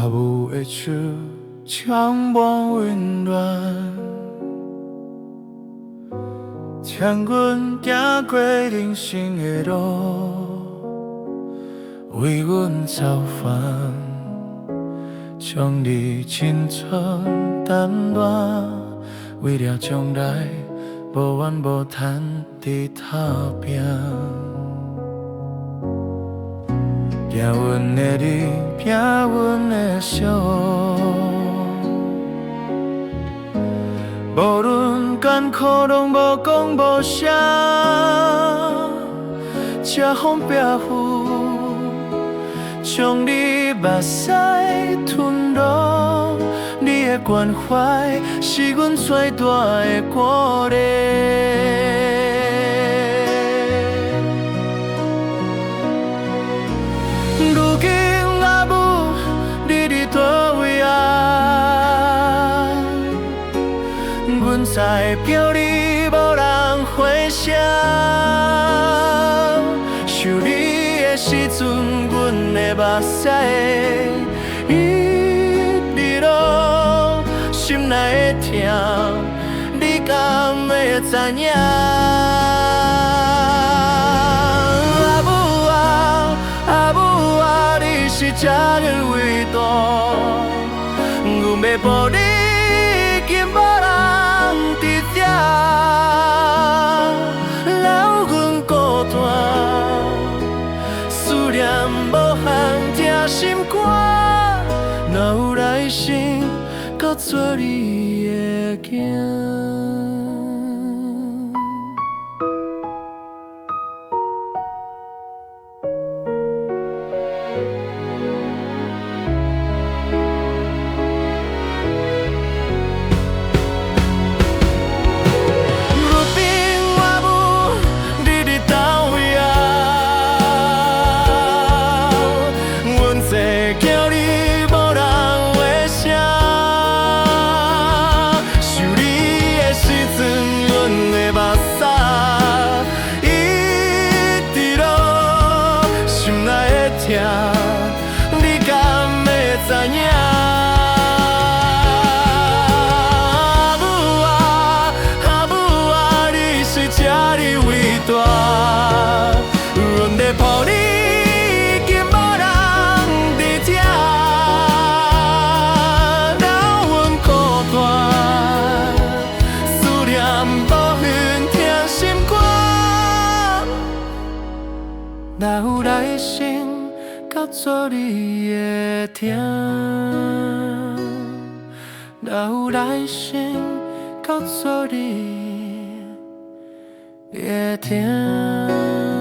阿母的手充满温暖，将阮行过人生的路，为阮造反，将你青春淡暖，为了将来无怨无叹伫头拼。行阮的日，拼阮的伤，无论艰苦，拢无讲无声，遮风壁虎，将你目屎吞落，你的关怀是阮最大的鼓励。如今阿母，你伫叨位啊？阮知表你无人回声，想你的时阵，阮的目屎一直落，心内的痛，你敢会知影？是这个伟大，阮要抱你，竟无人伫这，留阮孤单，思念无限疼心肝，哪有耐心到做你的囝？你敢会知影？阿母啊，你是这哩伟大，阮在抱你，竟无人伫这，留阮孤单，思念无限疼心肝，哪有耐心？到做你的疼，哪有耐心到做你的疼？